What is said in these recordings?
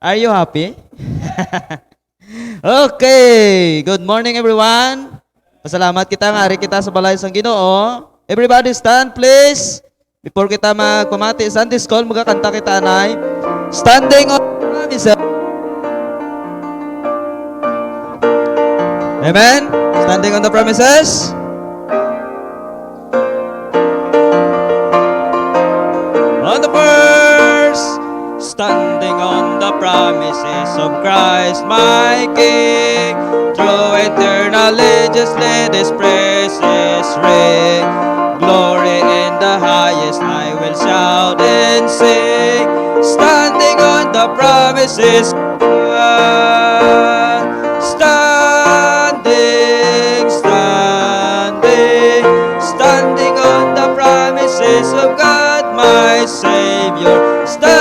Are you happy? Okay. Good morning, everyone. Pasalamat kita nga ari kita sa balay sang Ginoo. Everybody stand, please. Before kita magpamati sa Sunday School, magkakanta kita anay. Standing on the promises. Amen. Standing on the promises. On the verse, standing on the promises of Christ my King, through eternal ages let His praises ring. Glory in the highest I will shout and sing, standing on the promises of God. Standing on the promises of God my Savior, standing,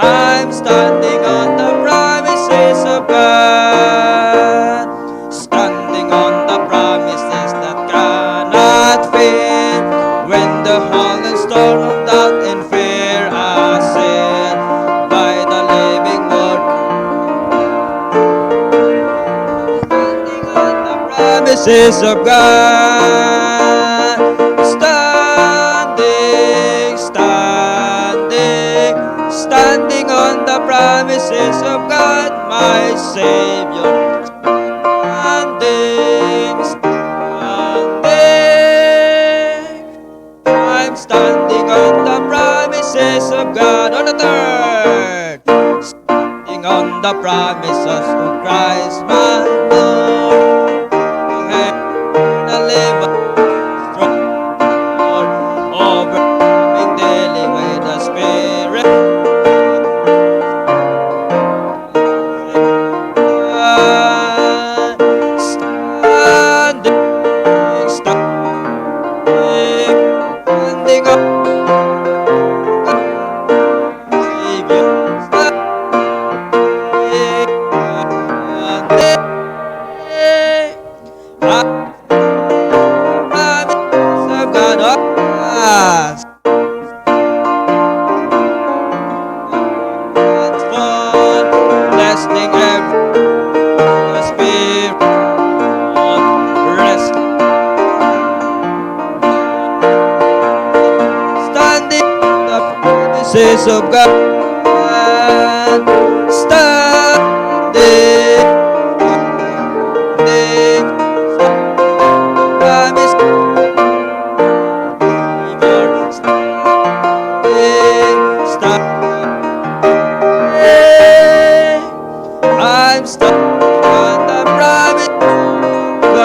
I'm standing on the promises of God, standing on the promises that cannot fail, when the whole and storm of doubt and fear assail, by the living word, standing on the promises of God, standing on the promises of God, my Savior, I'm standing on the promises of God. On the third, standing on the promises of Christ, my Lord, the living strong, overcoming daily with the Spirit. Standing on blessing every spirit rest, standing on the promises of God, standing, promise, I'm standing on the promise of God.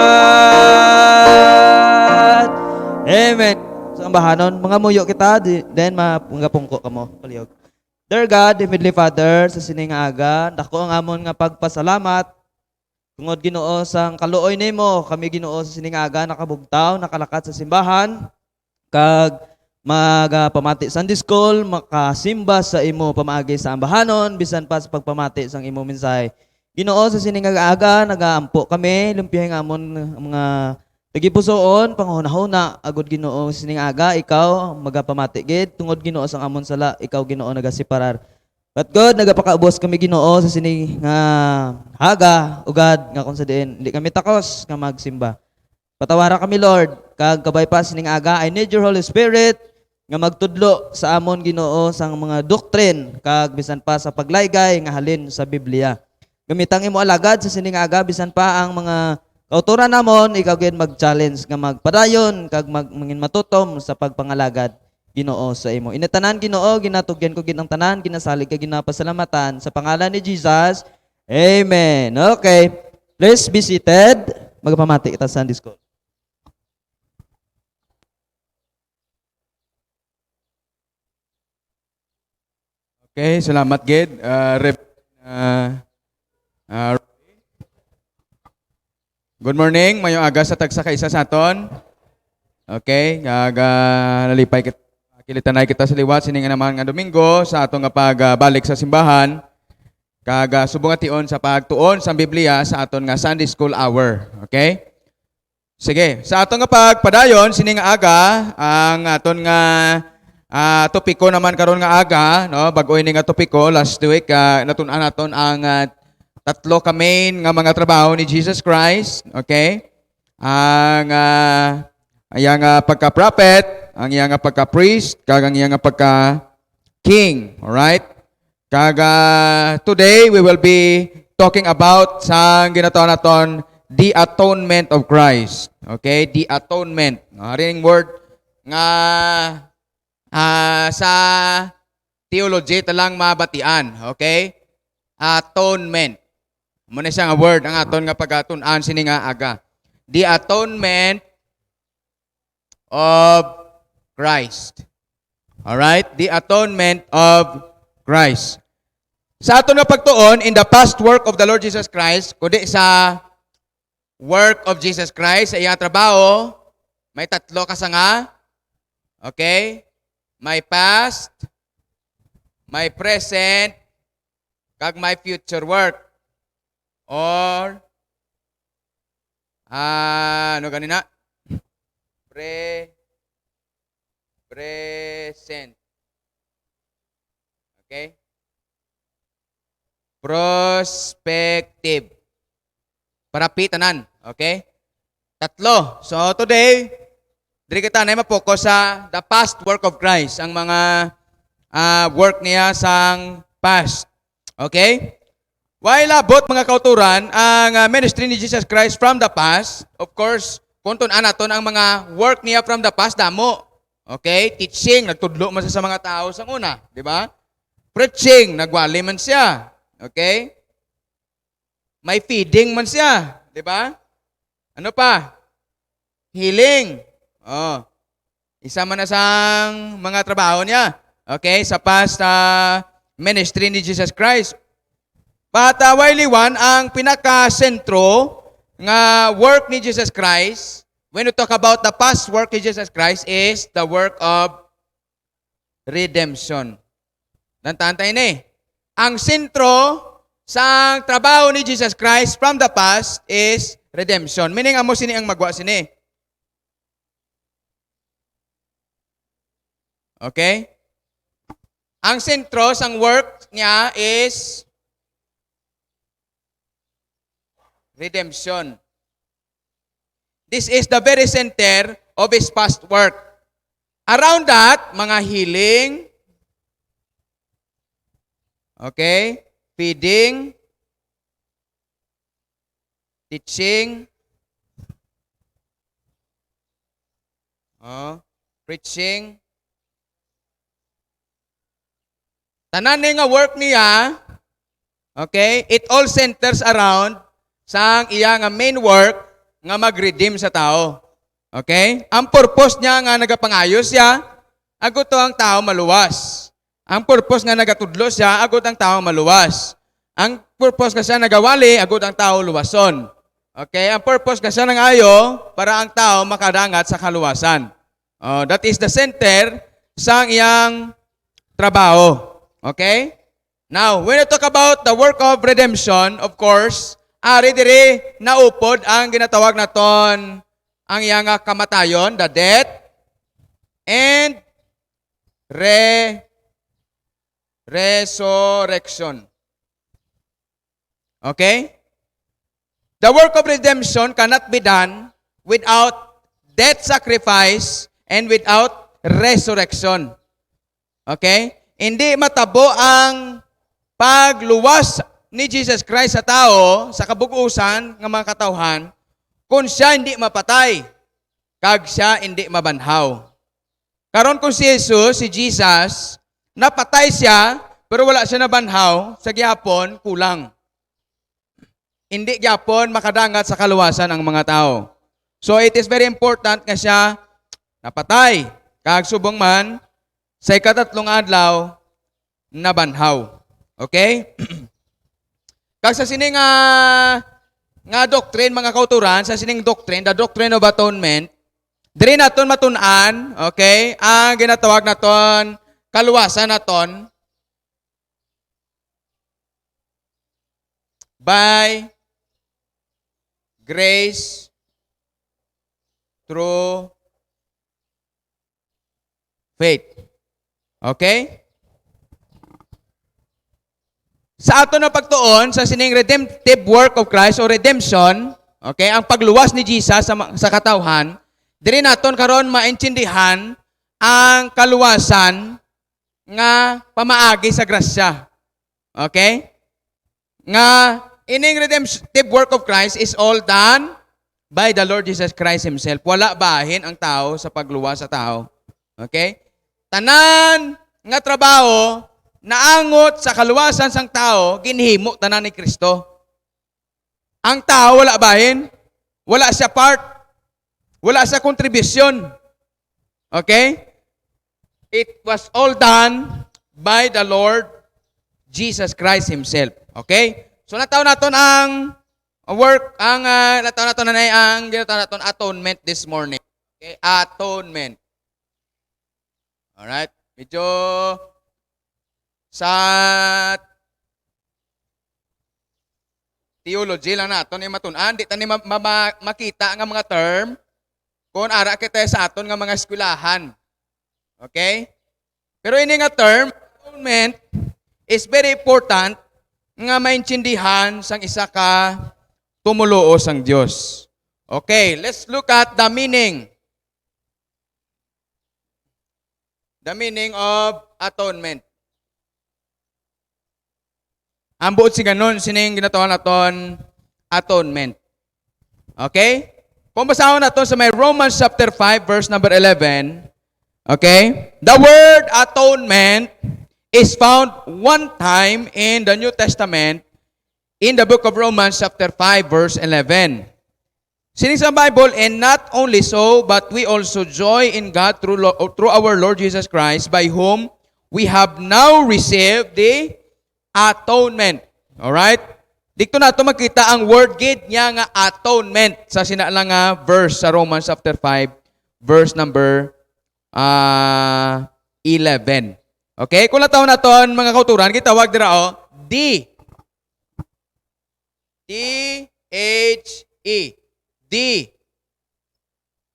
Amen. Sa ambahanon, mga muyo kita, then mga pungko kamo, palihog. Dear God, Heavenly Father, sa sining aga, dako ang amon nga pagpasalamat, tungod Ginoo sang kaluoy nimo, kami Ginoo sa sining aga, nakabugtaw, nakalakat sa simbahan, kag magpamati Sunday School, makasimba sa imo pamaagi sa ambahanon, bisan pa sa pagpamati sang imo mensahe. Ginoo sa sining aga, nagaampo kami, lumpihay nga amon mga tagipusoon, panghuna-huna, agud Ginoo sa sining aga, ikaw magapamati gid, tungod Ginoo sang amon sala, ikaw Ginoo nagasiparar. But God, nagapakaubos kami Ginoo sa sining nga haga, ugad nga kung sa diin, hindi kami takos nga magsimba. Patawara kami, Lord, kag kabay pa sining aga, I need your Holy Spirit nga magtudlo sa amon Ginoo sang mga doctrine, kag bisan pa sa paglaygay nga halin sa Biblia. Gamitang imo alagad sa sining aga, bisan pa ang mga kauturan namon, ikaw gid mag-challenge nga magpadayon kag mangin matutom sa pagpangalagad Ginoo sa imo. Initanan Ginoo, ginatugyan ko gid ang tanan, ginasalig ka ginapasalamatan sa pangalan ni Jesus. Amen. Okay. Please be seated. Magpamati kita sa Sunday School. Okay, salamat gid. Good morning, mayong aga sa tagsa kaisa sa aton. Okay, nalipay kita, kilitanay kita sa liwat sininga naman nga Domingo sa atong nga pagbalik sa simbahan. Kag subong ation sa pagtuon sa Biblia sa aton nga Sunday School hour. Okay? Sige, sa aton nga pagpadayon sini nga aga ang aton nga topiko naman karon nga aga, no? Bag-o ini nga topiko last week natun-an naton ang tatlo ka main nga mga trabaho ni Jesus Christ, okay? Ang iyang pagka-prophet, ang iyang pagka-priest, kag ang iyang pagka-king, all right? Kag today we will be talking about sa ginatawag naton the atonement of Christ. Okay? The atonement. Haring word nga sa theology talang mabatian. Okay? Atonement. Muna siya nga word ang aton nga pagatun-an sini nga aga. The atonement of Christ. All right? The atonement of Christ. Sa aton nga pagtuon in the past work of the Lord Jesus Christ, kundi sa work of Jesus Christ sa iyang trabaho, may tatlo ka nga. Okay? May past, may present, kag may future work. Or ano ganina? Present. Okay? Prospective. Parapi tanan, okay? Tatlo. So today, diri kita na ma-focus sa the past work of Christ, ang mga work niya sang past. Okay? While abot mga kauturan ang ministry ni Jesus Christ from the past, of course, kung tun-an naton ang mga work niya from the past damo. Okay? Teaching, nagtudlo man siya sa mga tao sang una, di ba? Preaching, nagwali man siya. Okay? May feeding man siya, di ba? Ano pa? Healing. Oh. Isa man na sang mga trabaho niya. Okay, sa past ministry ni Jesus Christ. But Wailiwan, ang pinaka-sentro nga work ni Jesus Christ, when we talk about the past work ni Jesus Christ, is the work of redemption. Nantantay ni. Ang sentro sa trabaho ni Jesus Christ from the past is redemption. Meaning, amo sini ang magwa sini. Okay? Ang sentro sang work niya is redemption. This is the very center of his past work. Around that, mga healing, okay, feeding, teaching, preaching. Tanan nga work niya, okay, it all centers around sa iya nga main work nga mag-redeem sa tao. Okay? Ang purpose niya nga nagapangayos siya, agot ang tao maluwas. Ang purpose nga nagatudlo siya, agot ang tao maluwas. Ang purpose nga siya nagawali, agot ang tao luwason. Okay? Ang purpose nga siya nangayo para ang tao makadangat sa kaluwasan. That is the center sa iyang trabaho. Okay? Now, when I talk about the work of redemption, of course, ari dire naupod ang ginatawag naton ang iyang kamatayon, the death, and resurrection. Okay? The work of redemption cannot be done without death sacrifice and without resurrection. Okay? Hindi matabo ang pagluwas ni Jesus Christ sa tao, sa kabug-usan ng mga katawhan, kung siya hindi mapatay, kag siya hindi mabanhaw. Karon kung si Jesus, si Jesus, napatay siya, pero wala siya nabanhaw, sa gyapon, kulang. Hindi gyapon makadangat sa kaluwasan ang mga tao. So it is very important nga siya napatay, kag subong man, sa ikatatlong adlaw, nabanhaw. Okay? Kag sa sining nga doctrine, mga kauturan, sa sining doctrine, the doctrine of atonement, diri naton matun-an, okay, ang ginatawag naton kaluwasan naton by grace through faith. Okay? Sa ato na pagtuon sa sining redemptive work of Christ o redemption, okay, ang pagluwas ni Jesus sa katawhan, diri naton karon maintindihan ang kaluwasan nga pamaagi sa grasya. Okay? Nga ining redemptive work of Christ is all done by the Lord Jesus Christ Himself. Wala bahin ang tao sa pagluwas sa tao. Okay? Tanan nga trabaho naangot sa kaluwasan sang tao, ginhimo tanan ni Kristo. Ang tao wala bahin, wala siya part, wala siya kontribusyon. Okay? It was all done by the Lord Jesus Christ Himself. Okay? So nataw naton ang work, nataw naton na ang ginataw naton atonement this morning. Okay? Atonement. Alright? Medyo sa theology lang naton ay matun-an, di tani makita nga mga term kung ara kita sa aton nga mga eskwelahan. Okay? Pero ini nga term, atonement, is very important nga maintindihan sang isa ka tumuluo sang Dios. Okay, let's look at the meaning. The meaning of atonement. Ang buot si ganon, sining ginatawag naton atonement. Okay? Kung basahon naton sa may Romans chapter 5 verse number 11, okay? The word atonement is found one time in the New Testament in the book of Romans chapter 5 verse 11. Sining sa Bible, and not only so, but we also joy in God through our Lord Jesus Christ, by whom we have now received the atonement. Alright? Dito na ito makita ang word gid niya nga atonement sa sinalang nga verse sa Romans chapter 5 verse number 11. Okay? Kung nataw naton mga kauturan, gitawag dira D. D-H-E. D.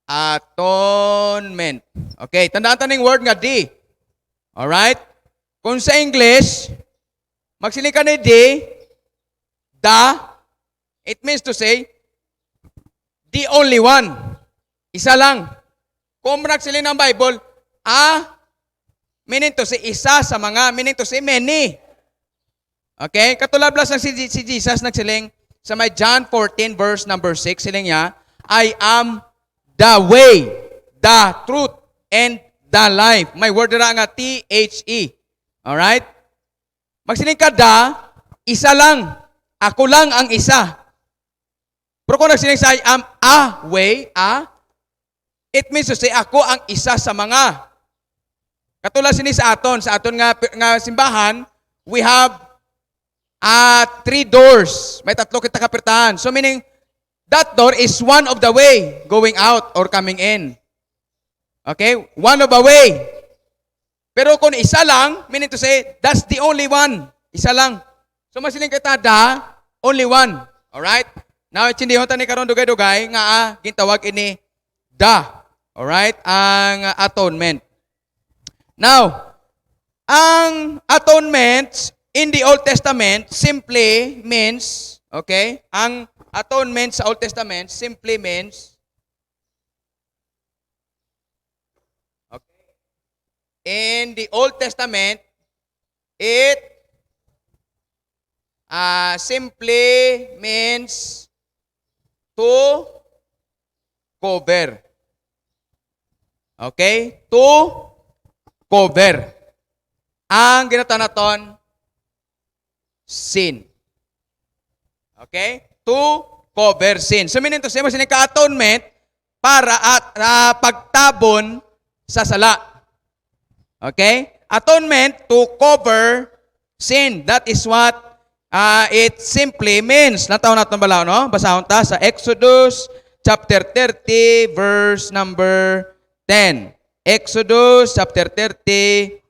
Atonement. Okay, tandaan taning word nga D. Alright? Kung sa English, magsiling ka ni D, it means to say, the only one. Isa lang. Kung nagsiling ng Bible, meaning to say, isa sa mga, meaning to say, many. Okay? Katulad lang si Jesus nagsiling sa may John 14 verse number 6, siling niya, I am the way, the truth, and the life. May word na nga T-H-E. Alright? Magsiling ka isa lang. Ako lang ang isa. Pero kung nagsiling sa I am a way, it means to say, ako ang isa sa mga. Katulad sini sa aton nga simbahan, we have 3 doors. May 3 kita kapirtahan. So meaning, that door is one of the way going out or coming in. Okay? One of the way. Pero kung isa lang, meaning to say, that's the only one. Isa lang. So masiling kita only one. Alright? Now, itindihon ta ni karon dugay-dugay nga gintawag ini alright? Ang atonement. Now, ang atonement in the Old Testament simply means, okay? Ang atonement sa Old Testament simply means, okay? In the Old Testament, it simply means to cover. Okay? To cover. Ang ginatanaton, sin. Okay? To cover sin. So, meaning to say, mas ka-atonement para at pagtabon sa sala. Okay? Atonement to cover sin. That is what it simply means. Nataw natin balaw, no? Basahon ta sa Exodus chapter 30 verse number 10. Exodus chapter 30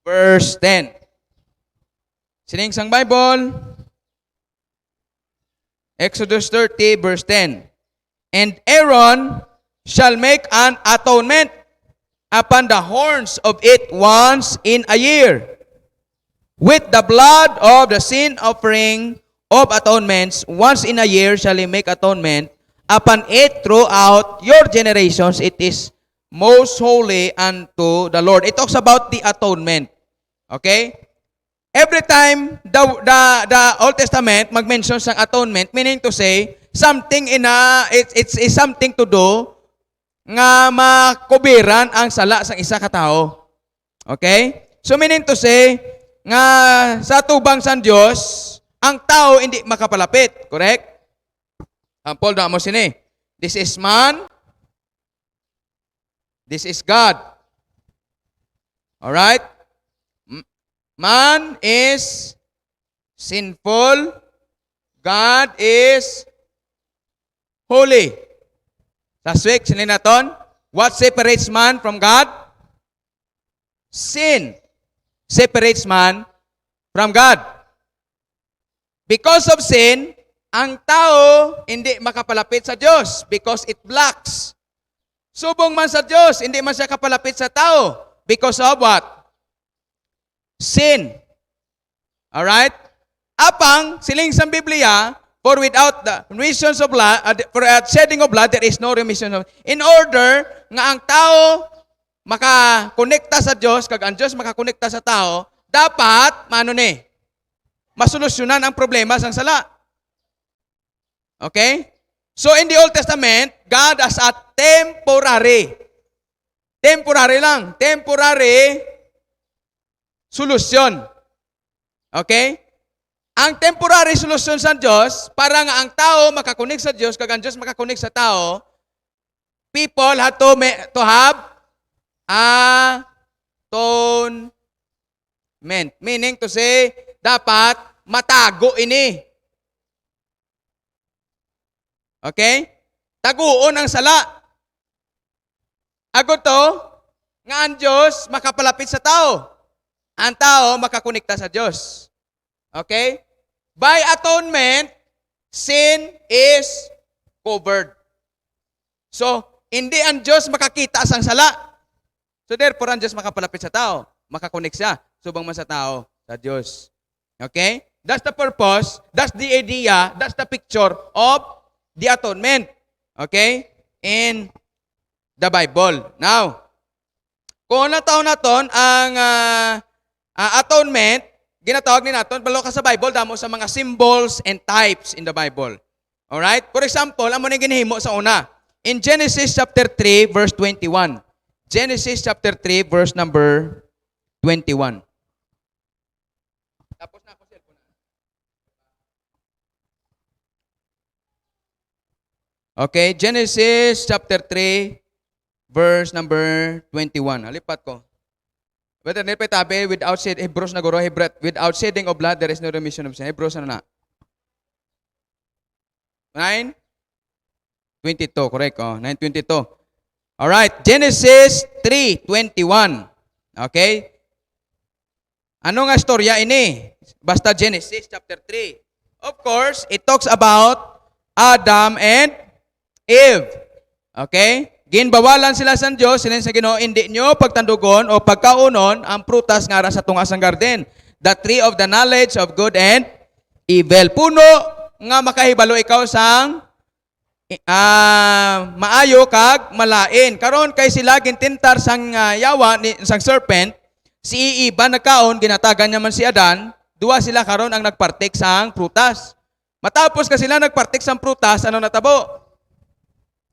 verse 10. Sining sang Bible. Exodus 30 verse 10. And Aaron shall make an atonement upon the horns of it once in a year. With the blood of the sin offering of atonements, once in a year shall he make atonement upon it throughout your generations. It is most holy unto the Lord. It talks about the atonement. Okay? Every time the Old Testament mag-mention ng atonement, meaning to say, something it's something to do nga makubiran ang sala sa isa ka tao. Okay? So meaning to say, nga sa tubang san Dios, ang tao hindi makapalapit. Correct? Paul na mo sini. This is man. This is God. Alright? Man is sinful. God is holy. Last week, sinin naton, what separates man from God? Sin separates man from God. Because of sin, ang tao hindi makapalapit sa Diyos because it blocks. Subong man sa Diyos, hindi man siya kapalapit sa tao because of what? Sin. Alright? Apang, siling sa Biblia, for without the remission of blood, for shedding of blood, there is no remission of. In order nga ang tao makakonekta sa Diyos, kag ang Diyos makakonekta sa tao, dapat, masolusyonan ang problema sang sala. Okay? So in the Old Testament, God as a temporary solusyon. Okay? Ang temporary solusyon sa Diyos, para nga ang tao makakonek sa Diyos, kag ang Diyos makakonek sa tao, people have to have atonement. Meaning to say, dapat matago ini. Okay? Taguon ang sala. Ago to, nga ang Diyos makapalapit sa tao. Ang tao makakonekta sa Diyos. Okay? By atonement, sin is covered. So, hindi ang Diyos makakita sang sala. So therefore, ang Diyos makapalapit sa tao. Makakonek siya. Subang man sa tao, sa Diyos. Okay? That's the purpose, that's the idea, that's the picture of the atonement. Okay? In the Bible. Now, kung nataon naton ang atonement, ginatawag ni naton, balo ka sa Bible, damo sa mga symbols and types in the Bible. Alright? For example, amo na ginahimo sa una. In Genesis chapter 3, verse 21. Genesis chapter 3, verse number 21. Tapos na ako cellphone. Okay, Genesis chapter 3, verse number 21. Halipat ko. Whether nilpitabi, without shedding, Hebrews na guro, without shedding of blood, there is no remission of sin. Hebrews na na. 9:22, correct? 9:22. Alright, Genesis 3:21. Okay? Ano nga storya ini? Basta Genesis chapter 3. Of course, it talks about Adam and Eve. Okay? Ginbawalan sila sa Diyos, sila sa Ginoo, hindi nyo pagtandugon o pagkaunon ang prutas nga ara sa tungas ng garden. The tree of the knowledge of good and evil. Puno nga makahibalo ikaw sang maayo kag malain. Karon kay sila gintintar sang yawa ni sang serpent, si Eva nagkaon, ginatagan niya man si Adan, duwa sila karon ang nagpartik sang prutas. Matapos ka sila nagpartik sang prutas, ano natabo?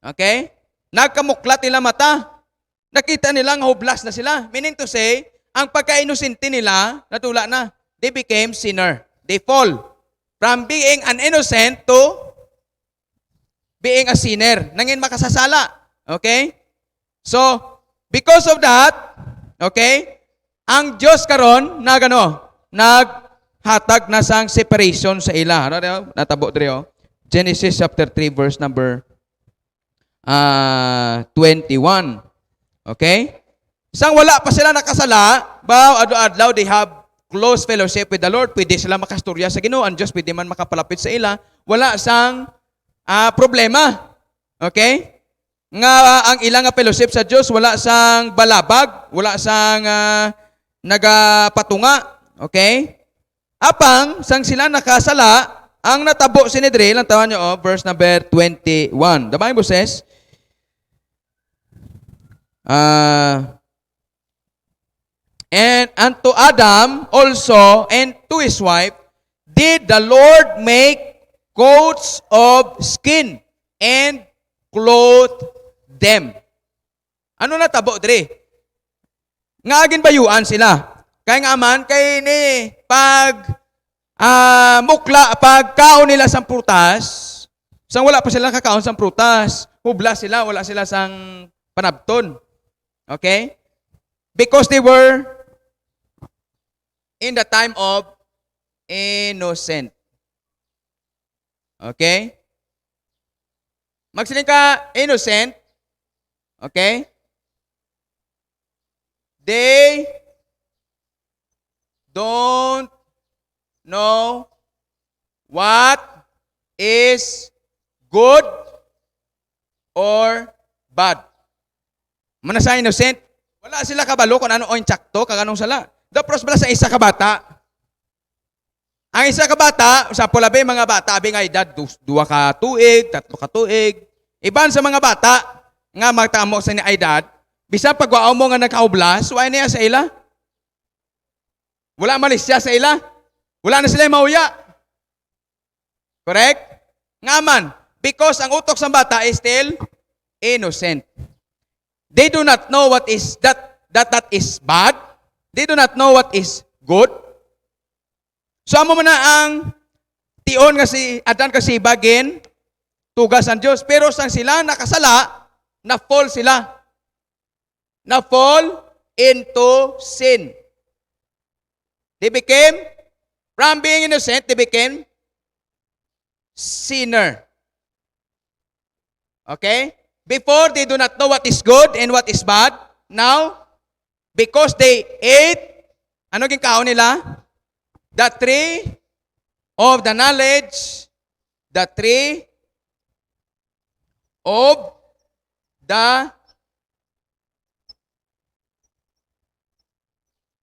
Okay? Nagkamuklat nila mata. Nakita nilang hublas na sila. Meaning to say, ang pagka-inusinti nila, natula na. They became sinner. They fall. From being an innocent to being a sinner. Nangin makasasala. Okay? So, because of that, okay, ang Diyos karon naghatag na sang separation sa ila. Ano daw? Natabo dito. Genesis chapter 3 verse number 21. Okay? Sang wala pa sila nakasala, adlaw they have close fellowship with the Lord. Pwede sila makastorya sa Ginoo. Ang Diyos pwede man makapalapit sa ila. Wala sang problema. Okay? nga ang ilang nga fellowship sa Dios wala sang balabag, wala sang nagapatunga. Okay? Apang sang sila nakasala, ang natabo Sinedrin, lang tawan nyo, verse number 21. The Bible says, and unto Adam also and to his wife did the Lord make coats of skin and clothe them. Ano na tabo dre? Nga agin bayuan sila. Kaya nga man, kay ni pag mukla, pag kaon nila sang prutas, sang wala pa sila kakaon sang prutas, hubla sila, wala sila sang panabton. Okay? Because they were in the time of innocent. Okay? Magsiling ka innocent. Okay? They don't know what is good or bad. Mana sa innocent, wala sila kabalo kung ano o insakto, kag anong sala. Dapros bala sa isa ka bata. Ang isa ka bata, sa pulabi mga bata, abi nga edad, 2 ka tuig, 3 ka tuig. Iban sa mga bata, nga magtamo sa ni edad, bisa pagwao mo nga nagkaublas, wala niya sa ila. Wala malisya sa ila. Wala na sila mauya. Correct? Ngaman, because ang utok sa bata is still innocent. They do not know what is that is bad. They do not know what is good. So amo man na ang tion nga si Adan kasi bagin tugas ang Dios, pero sang sila nakasala, na fall sila. Na fall into sin. They became, from being innocent, they became sinner. Okay? Before, they do not know what is good and what is bad. Now, because they ate, ano yung kaon nila? The tree of the knowledge, the tree of the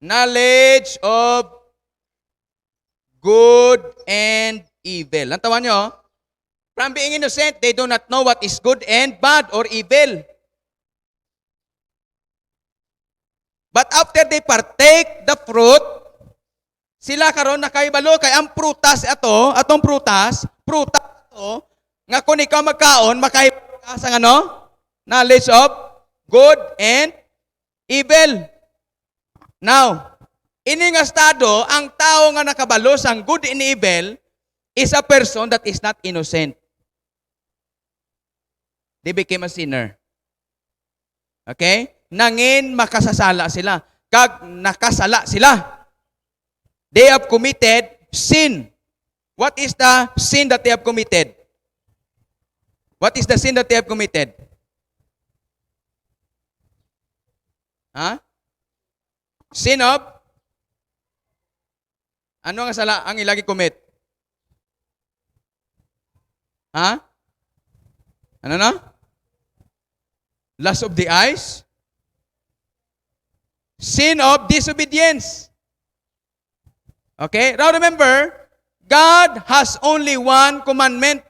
knowledge of good and evil. Ang tawan nyo, from being innocent, they do not know what is good and bad or evil. But after they partake the fruit, sila karon nakaibalo kay ang prutas atong prutas ito, nga kung ikaw magkaon, makaibalo ka sa ano? Knowledge of good and evil. Now, ini nga estado, ang tao nga nakabalo sang good and evil is a person that is not innocent. They became a sinner. Okay? Nangin makasasala sila. Kag nakasala sila. They have committed sin. What is the sin that they have committed? What is the sin that they have committed? Huh? Sin of? Ano ang sala ang ilagi commit? Ha? Ano na? Lust of the eyes? Sin of disobedience. Okay? Now remember, God has only one commandment.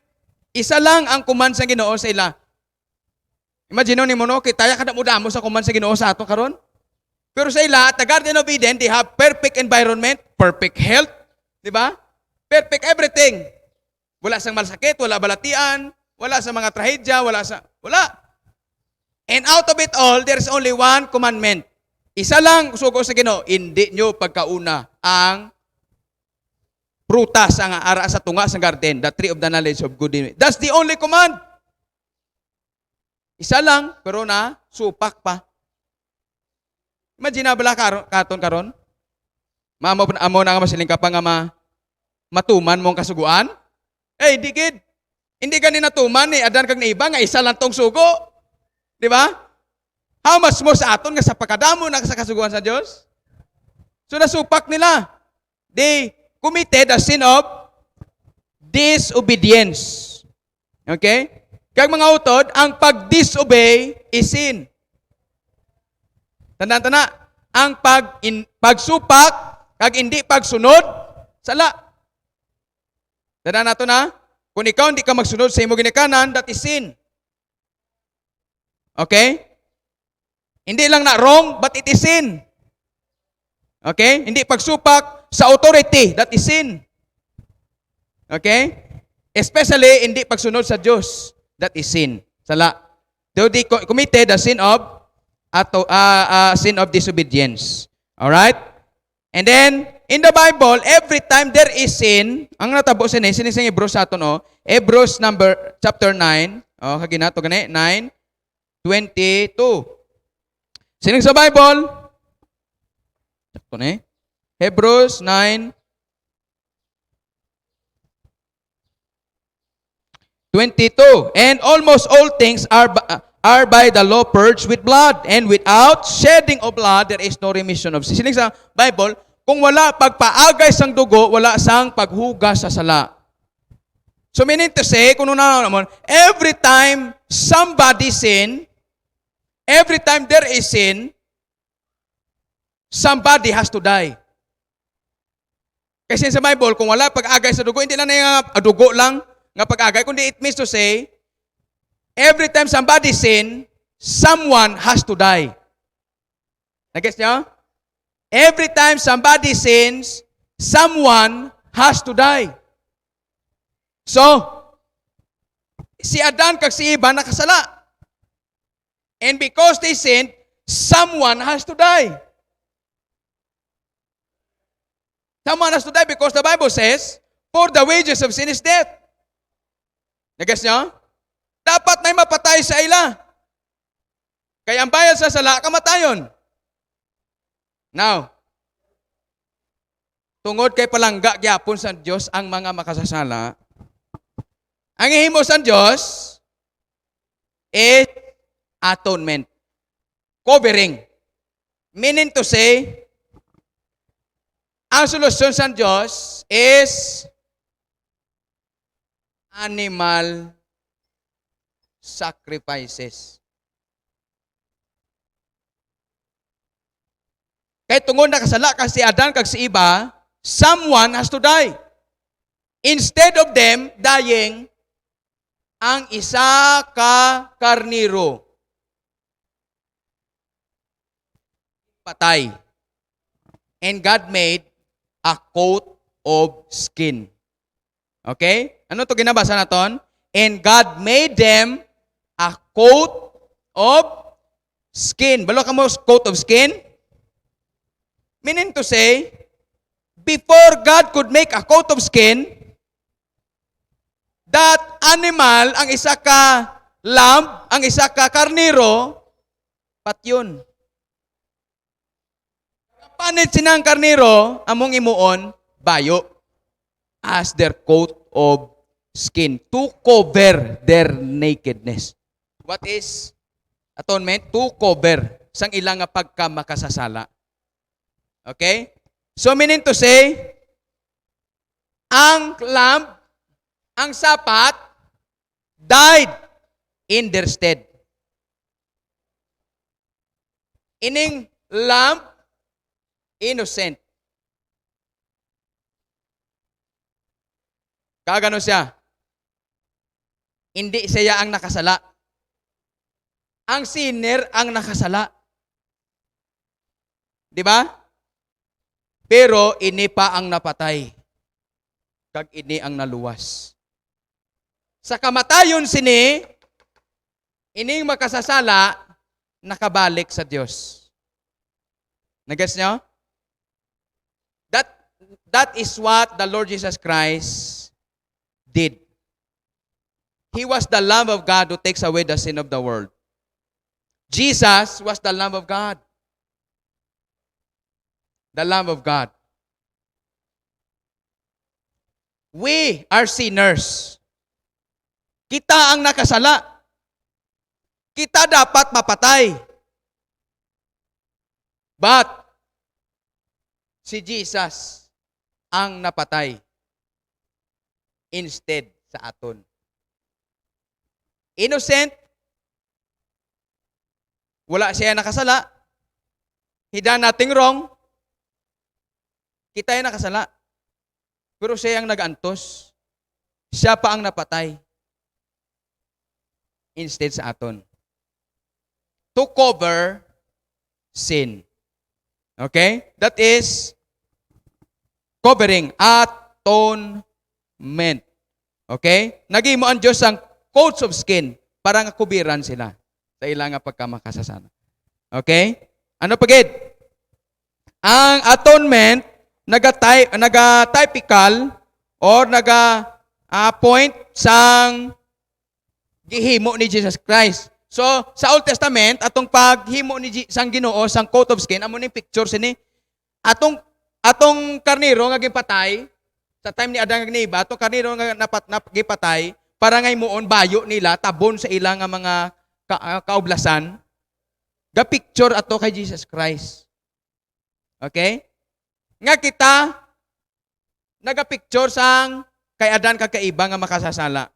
Isa lang ang command sa Ginoo sa ila. Imagine ni mo no, kitaya kada mo damo sa command sa Ginoo sa ato karon. Pero sa ila, the Garden of Eden, they have perfect environment, perfect health, di ba? Perfect everything. Wala sang malasakit, wala balatian, wala sa mga trahedya, wala. And out of it all, there's only one commandment. Isa lang, sugo sa Ginoo, hindi nyo pagkauna ang prutas ang ara sa tunga sa garden, the tree of the knowledge of good and evil. That's the only command. Isa lang, pero na supak pa. Imagine na bala karon? Amo na nga masiling ka pa nga matuman mong kasuguan? Eh, di gid. Hindi ka ni natuman ni adan kag naiba nga isa lang tong sugo. Di ba? How much mo sa aton nga sa pagkadamo na sa kasuguan sa Dios? So nasupak nila. They committed a sin of disobedience. Okay? Kag mga utod, ang pag-disobey is sin. Tanda-tanda, ang pagsupak, kag hindi pagsunod, sala. Tanda nato na, kung ikaw hindi ka magsunod sa imo ginikanan, that is sin. Okay? Hindi lang na wrong, but it is sin. Okay? Hindi pagsupak sa authority, that is sin. Okay? Especially, hindi pagsunod sa Diyos, that is sin. Sala. So, they committed the sin of disobedience. Alright? And then, in the Bible, every time there is sin, ang natabo sin sinising Hebrews sa aton, Hebrews chapter 9, kagina, to gani, 9:22. Sining sa Bible? Sakto na Hebrews 9:22. And almost all things are by the law purged with blood, and without shedding of blood, there is no remission of sin. Sining sa Bible, kung wala pagpaagay sang dugo, wala sang paghugas sa sala. So meaning to say, kung naman, every time somebody sin, every time there is sin, somebody has to die. Kasi sa Bible, kung wala pag-agay sa dugo, hindi lang na dugo lang nga pag-agay, kundi it means to say, every time somebody sin, someone has to die. Nag-gets nyo? Every time somebody sins, someone has to die. So, si Adan kag si Eva nakasala. And because they sinned, someone has to die. Someone has to die because the Bible says, for the wages of sin is death. Nag-gets nyo? Dapat may mapatay sa ila. Kaya ang bayad sa sala, kamatayon. Now, tungod kay palangga gyapon sa Dios ang mga makasasala, ang ihimo sa Dios is atonement. Covering. Meaning to say, ang solusyon sa Dios is animal sacrifices. Kaya tungod nakasala kag si Adan kag si Eva, someone has to die. Instead of them dying, ang isa ka karniro patay. And God made a coat of skin. Okay? Ano to ginabasa naton? And God made them a coat of skin. Balo ka mo coat of skin? Meaning to say, before God could make a coat of skin, that animal, ang isa ka lamb, ang isa ka karniro, patyon. Panit sinang karniro, among imuon, bayo, as their coat of skin, to cover their nakedness. What is atonement? To cover sang ilang nga pagka makasasala. Okay? So meaning to say, ang lamb, ang sapat, died in their stead. Ining lamb, innocent. Kagano siya? Hindi siya ang nakasala. Ang sinner ang nakasala. Di ba? Pero ini pa ang napatay. Kag ini ang naluwas. Sa kamatayon sini, ining makasasala, nakabalik sa Diyos. Nag-gets nyo? That is what the Lord Jesus Christ did. He was the Lamb of God who takes away the sin of the world. Jesus was the Lamb of God. The Lamb of God. We are sinners. Kita ang nakasala. Kita dapat mapatay. But, si Jesus ang napatay instead sa aton. innocent, wala siya nakasala, he done nothing wrong, kita yung nakasala. Pero siya ang nag-antos. Siya pa ang napatay. Instead sa aton. To cover sin. Okay? That is covering, atonement. Okay? Naging mo ang Diyos ang coats of skin para nga kubiran sila sa ilang nga pagkamakasasana. Okay? Ano pagid? Ang atonement naga-typical or naga-point sang gihimo ni Jesus Christ. So, sa Old Testament, atong paghimo ni sang Ginoo sang coat of skin, amo ning picture sini atong karniro nga gipatay sa time ni Adan nga Eva, atong karniro nga gipatay para nga himuon bayo nila tabon sa ilang nga mga kaublasan. Ga picture ato kay Jesus Christ. Okay? Nga kita naga-picture sang kay Adan kag kay Eva nga makasasala.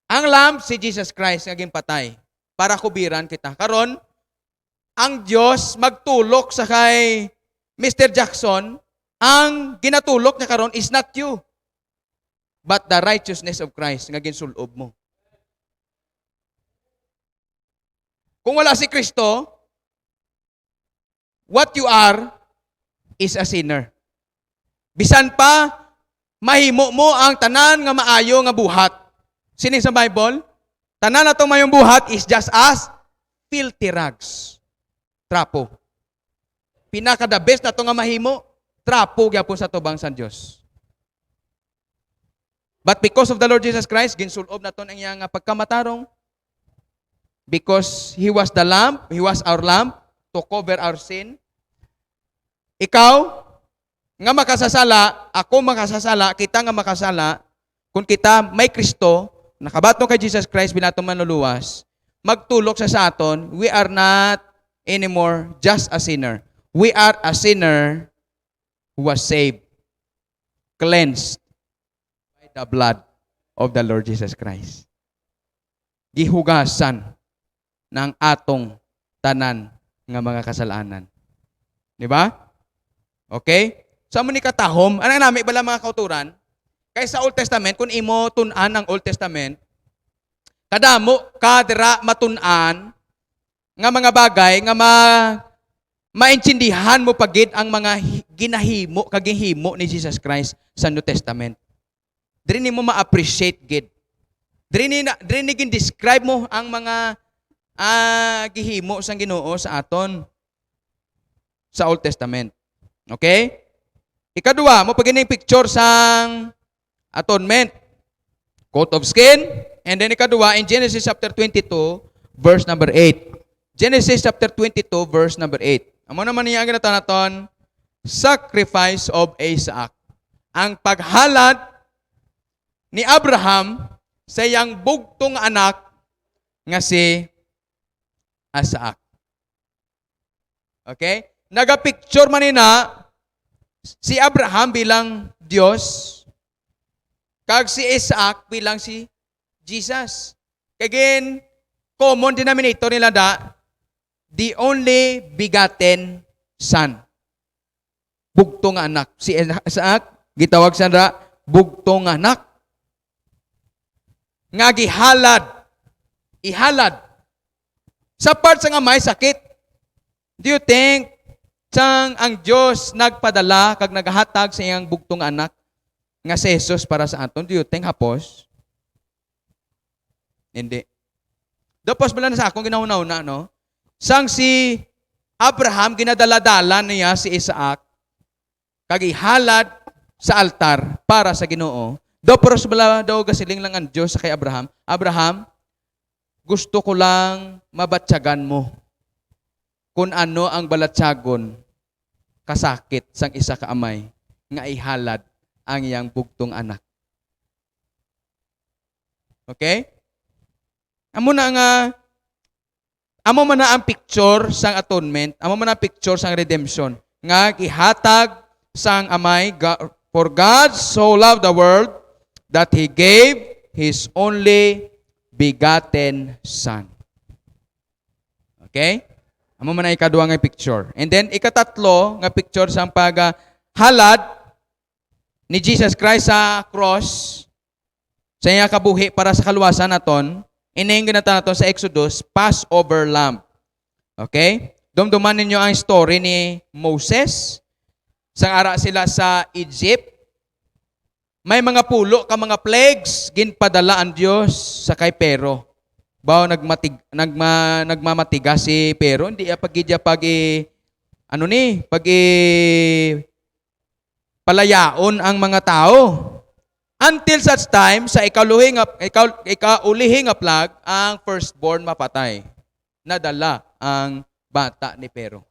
Ang lamb si Jesus Christ nga ginpatay para kubiran kita. Karon ang Dios magtulok sa kay Mr. Jackson, ang ginatulok niya karon is not you, but the righteousness of Christ nga ginsulob mo. Kung wala si Kristo, what you are is a sinner. Bisan pa, mahimo mo ang tanan nga maayo nga buhat. Sining sa Bible, tanan na itong mayong buhat is just as filthy rags. Trapo. Pinaka-the best na ito nga mahimo, trapo gyapon sa tubang sa Diyos. But because of the Lord Jesus Christ, ginsulob na ito ang iyang pagkamatarong. Because He was the lamb, He was our lamb to cover our sin. Ikaw, nga makasasala, ako makasasala, kita nga makasala, kung kita may Kristo, nakabatong kay Jesus Christ, binatong manluluwas, magtulok sa aton, we are not anymore just a sinner. We are a sinner who was saved, cleansed by the blood of the Lord Jesus Christ. Gihugasan ng atong tanan nga mga kasalanan. Di ba? Okay? Sa mo ni katahom, anong namin bala mga kauturan? Kaya sa Old Testament, kung imo tunan ang Old Testament, kadamo, kadra matunan, nga mga bagay, nga maintindihan mo pagid ang mga ginahimo, kagihimo ni Jesus Christ sa New Testament. Diri ni mo ma-appreciate gid. Diri ni gin-describe mo ang mga gihimo sang Ginoo sa aton sa Old Testament. Okay? Ikadua, mo pagini picture sang atonement, coat of skin, and then ikadua in Genesis chapter 22 verse number 8. Genesis chapter 22 verse number 8. Amo naman niya ang ginatanaton, sacrifice of Isaac. Ang paghalad ni Abraham sa iyang bugtong anak nga si Isaac. Okay? Naga-picture man nina si Abraham bilang Diyos, kag si Isaac bilang si Jesus. Kagin, common denominator nila the only begotten son. Bugtong anak. Si Isaac, gitawag siya bugtong anak. Nga gihalad. Ihalad. Sa part sa nga may sakit, do you think sang ang Diyos nagpadala kag naghatag sa iyang bugtong anak nga si Jesus para sa aton? Do you think hapos? Hindi. Dapos bala na sa akong ginauna-una, no? Sang si Abraham, ginadala-dala niya si Isaac, kag ihalad sa altar para sa Ginoo. Dapos bala daw gasiling lang ang Diyos sa kay Abraham, Abraham, gusto ko lang mabatyagan mo kung ano ang balatsagon kasakit sang isa ka amay nga ihalad ang iyang bugtong anak. Okay? Amo na ang picture sang atonement, amo man ang picture sang redemption nga gihatag sang amay, for God so loved the world that He gave His only begotten Son. Okay? Amo man na ikaduha nga picture. And then ikatatlo nga picture sa halad ni Jesus Christ sa cross sa iya kabuhi para sa kaluwasan naton. Inaing ginata naton sa Exodus, Passover lamb. Okay? Dumduman ninyo ang story ni Moses. Sang ara sila sa Egypt. May mga pulo ka mga plagues ginpadala ang Dios sa kay Pero. Bao nagmamatigas si Pero, hindi pagidya palayaon ang mga tao. Until such time, sa ikaulihing nga plague, ang firstborn mapatay. Nadala ang bata ni Pero.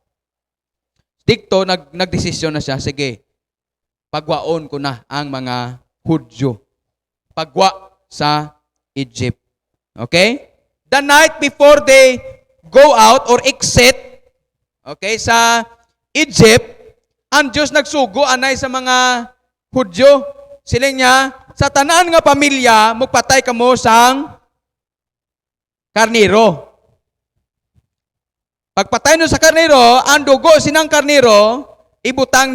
Dikto, nagdesisyon na siya, sige, pagwaon ko na ang mga Hudyo. Pagwa sa Egypt. Okay? The night before they go out or exit, okay, sa Egypt, ang Diyos nagsugo anay sa mga Hudyo. Siling niya, sa tanan nga pamilya, magpatay ka mo sang karniro. Pagpatay nyo sa karniro, ang dugo sinang karniro, butangan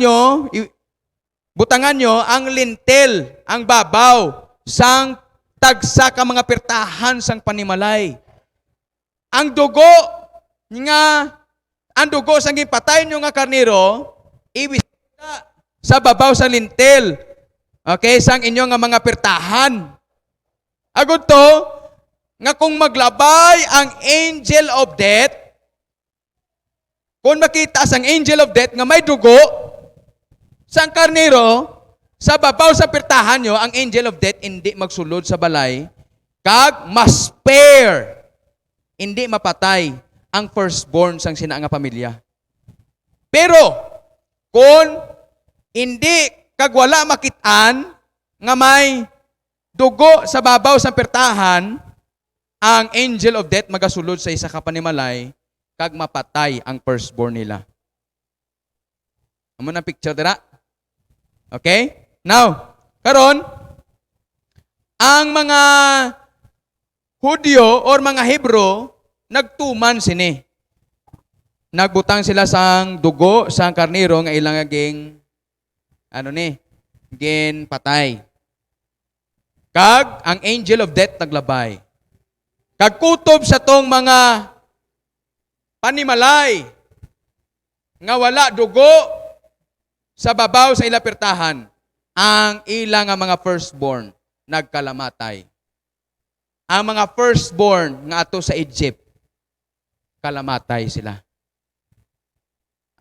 nyo ang lintel, ang babaw, sang tagsa ka mga pirtahan sang panimalay. Ang dugo sang ipatay nyo nga karniro, ibisita sa babaw sa lintel. Okay, sang inyo nga mga pirtahan. Agud to, nga kung maglabay ang angel of death, kung makita sang angel of death nga may dugo, sang karniro, sa babaw sa pirtahan nyo, ang angel of death hindi magsulod sa balay, kag ma-spare, hindi mapatay ang firstborn sang sina nga pamilya. Pero, kung hindi kag wala makitaan, nga may dugo sa babaw sa pirtahan, ang angel of death magasulod sa isa ka panimalay, kag mapatay ang firstborn nila. Amo na picture dira? Okay? Now, karon ang mga Hudyo or mga Hebro nagtuman sini. Nagbutang sila sang dugo sang karniro nga ilang aging gin patay. Kag ang angel of death naglabay. Kag kutob sa tong mga panimalay nga wala dugo sa babaw sa ilapirtahan, ang ilang nga mga firstborn nagkalamatay. Ang mga firstborn nga ato sa Egypt, kalamatay sila.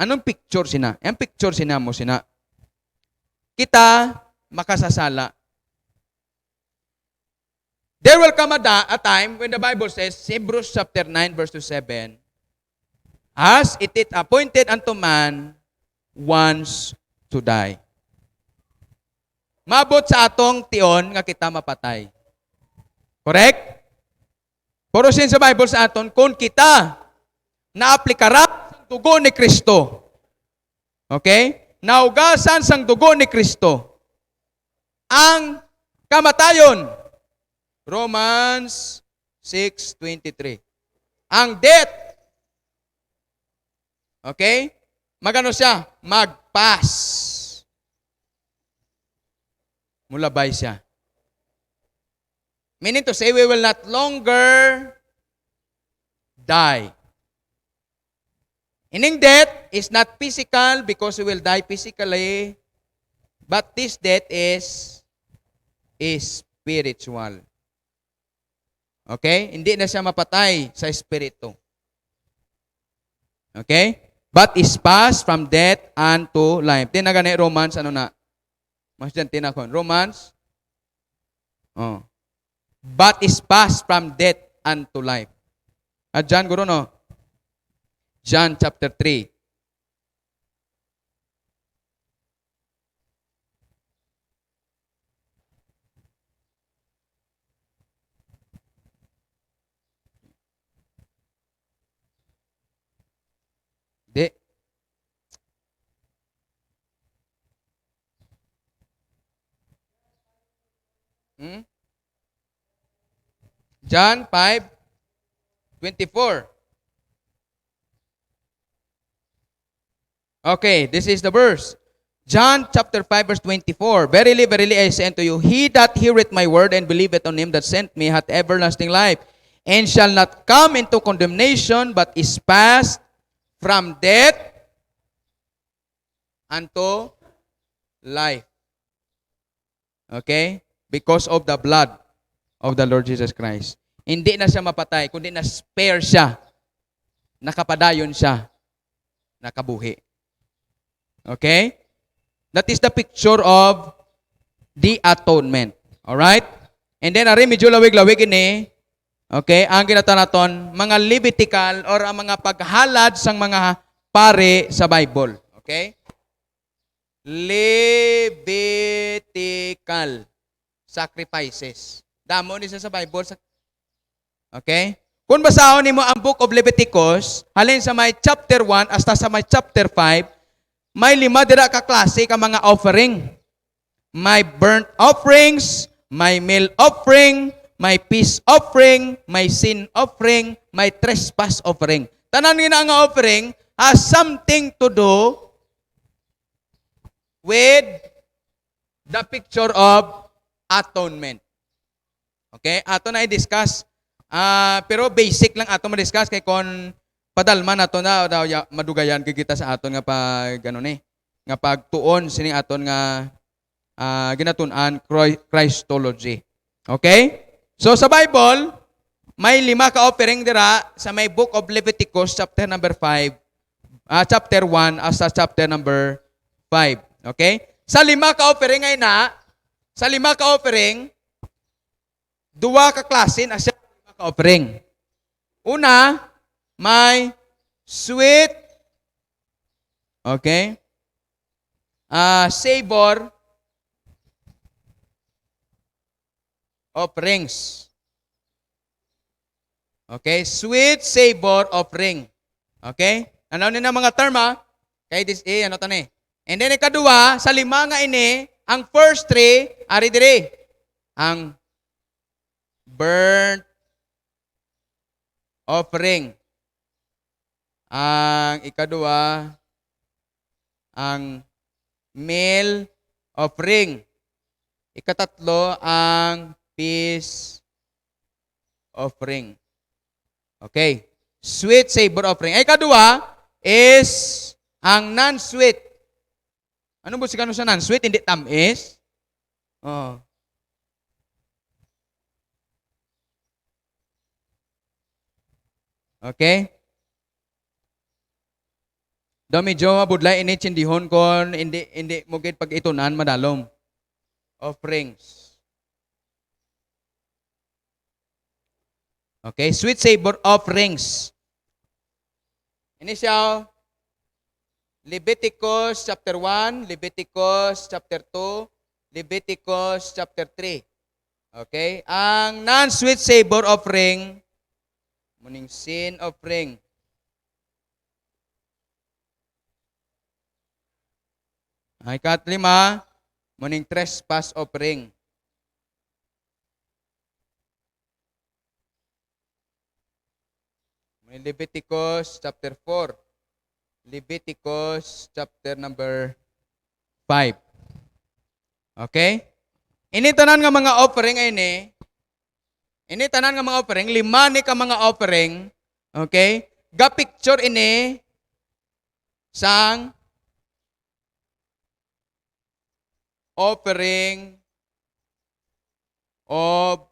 Anong picture sina? Ang picture sina mo sina. Kita makasasala. There will come a time when the Bible says, Hebrews chapter 9 verse 7, as it is appointed unto man once to die. Mabot sa atong tion nga kita mapatay. Correct? Pero sa Bible sa aton, kung kita naaplikara sa dugo ni Kristo, okay? Naugasan sang dugo ni Kristo, ang kamatayon, Romans 6:23. Ang death, okay? Magano siya? Mag-pass. Mulabay siya. Meaning to say, we will not longer die. Meaning death is not physical because we will die physically, but this death is spiritual. Okay? Hindi na siya mapatay sa espiritu. Okay? But is passed from death unto life. Tinagani Romans, Mas dyan tinakon. Romans, but is passed from death unto life. At John, guro, no? John chapter 3. Di. John 5:24. Okay, this is the verse. John chapter 5 verse 24. Verily, verily, I say unto you, he that heareth my word and believeth on him that sent me hath everlasting life, and shall not come into condemnation, but is passed from death unto life. Okay? Because of the blood of the Lord Jesus Christ. Hindi na siya mapatay, kundi na spare siya. Nakapadayon siya. Nakabuhi. Okay? That is the picture of the atonement. Alright? And then, ari medyo lawig-lawig ini, okay, ang ginatanaton, mga Levitical or ang mga paghalad sang mga pare sa Bible. Okay? Levitical sacrifices. Damo ni sa Bible. Okay? Kung basahon nimo ang Book of Leviticus, halin sa may chapter 1 hasta sa may chapter 5, may 5 dira ka klase ka mga offering. May burnt offerings, may meal offering, may peace offering, may sin offering, may trespass offering. Tanan nga nga offering has something to do with the picture of atonement. Okay? Ato na i-discuss. Pero basic lang ato ma-discuss kay kon padalman nato na madugayan kay kita sa aton nga pag nga pagtuon sini aton nga ginatun-an Christology. Okay? So sa Bible, may 5 ka offering dira sa may Book of Leviticus chapter number 5, chapter 1 hasta chapter number 5. Okay? Sa 5 ka offering ay sa 5 ka offering, 2 ka klase na siya 5 ka offering. Una, may sweet, okay, savor offerings. Okay, sweet savor offering. Okay? Ano ni na mga term kay this ano to ni. And then ikadua, sa 5 nga ini, ang first 3 ari dire. Ang burnt offering. Ang ikadua, ang meal offering. Ikatatlo, ang peace offering. Okay. Sweet savor offering. Ay, ikadua is ang non-sweet. Ano ba sigano sa non-sweet? Hindi tamis? Oh. Okay? Do medyo mabudlay ini tsindihon kon hindi mo gid pag itunan madalom. Offerings. Okay, sweet savor offerings. Ini siya Leviticus chapter 1, Leviticus chapter 2, Leviticus chapter 3. Okay? Ang non-sweet savor offering, muning sin offering. Ay ikatlima, muning trespass offering. May Leviticus chapter 4. Leviticus chapter number 5. Okay? Ini tanan nga mga offering ay ini tanan nga mga offering, 5 ni ka mga offering, okay? Ga picture ini sang offering of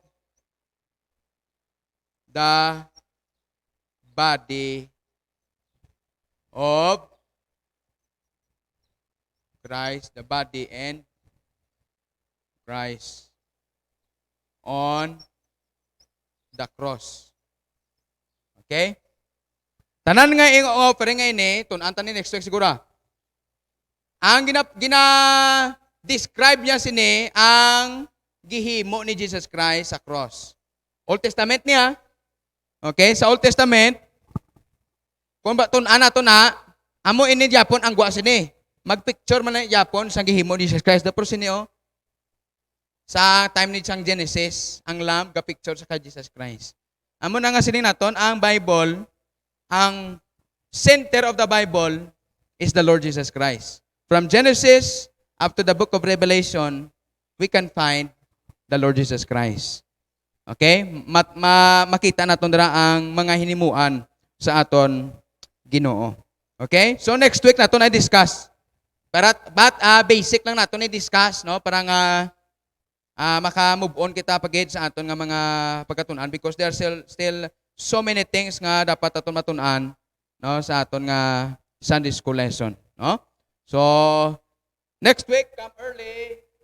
the body of Christ, the body and Christ on the cross. Okay? Tanan nga yung offering nga ini, tunantan ni next week siguro. Ang describe niya sini ang gihimo ni Jesus Christ sa cross. Old Testament niya. Okay, sa Old Testament, kung ba tunan nato na, amo ini Japon ang gwa sini. Magpicture man na Japon sa gihimo ni Jesus Christ. Dapos sini sa time ni sang Genesis, ang lamb ga picture sa kay Jesus Christ. Amo na nga sining naton ang Bible, ang center of the Bible is the Lord Jesus Christ. From Genesis up to the book of Revelation, we can find the Lord Jesus Christ. Okay? Makita naton dira ang mga hinimuan sa aton Ginoo. Okay? So next week naton ay discuss. But basic lang naton i-discuss, no? Para nga maka-move on kita pagid sa aton nga mga pagkatun-an because there are still so many things nga dapat aton matun-an, no, sa aton nga Sunday school lesson, no? So next week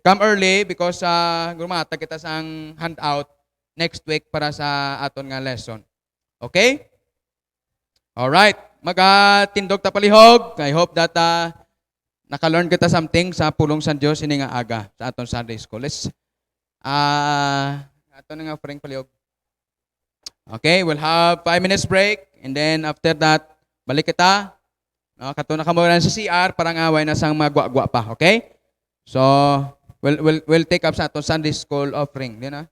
come early because gumata kita sang handout next week para sa aton nga lesson. Okay? All right. Magatindog ta palihog. I hope that naka-learn kita something sa pulong sa Dios ini nga aga sa aton Sunday school. Let's ato na nga offering palihog. Okay, we'll have 5 minutes break and then after that, balik kita. No, kato na kamo sa CR para nga way na sang magwa-gwa pa, okay? So, we'll take up sa aton Sunday school offering, di na?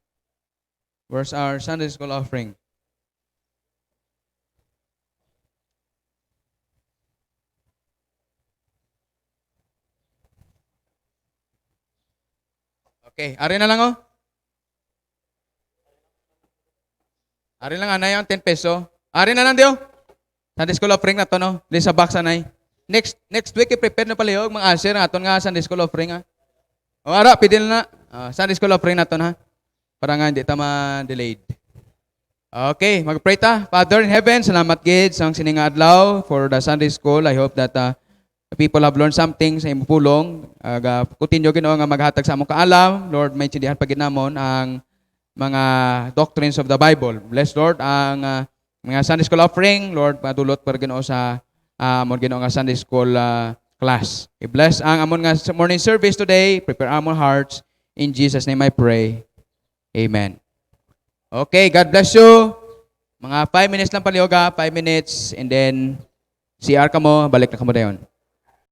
Where's our Sunday school offering? Okay, ari na lang oh. Ari lang anay yung 10 peso. Ari na lang diyo. Sunday school offering na to no. Di sa box anay. Next week i-prepare na pala yung mga asher na aton nga Sunday school offering ha. O ara pidil na. Sunday school offering na to ha. Para nga hindi ta ma-delayed. Okay, mag-pray ta. Father in heaven, salamat gid sa sininga adlaw for the Sunday school. I hope that people have learned something sa imong pulong. Continue Ginoo nga maghatag sa among kaalam. Lord, may intindihan pagid namon ang mga doctrines of the Bible. Bless Lord ang mga Sunday school offering. Lord, padulot para Ginoo sa amon Ginoo nga Sunday school class. I-bless ang amon nga morning service today. Prepare amon hearts. In Jesus name I pray. Amen. Okay, God bless you. Mga 5 minutes lang palihog 5 minutes and then CR ka mo, balik na ka mo dayon.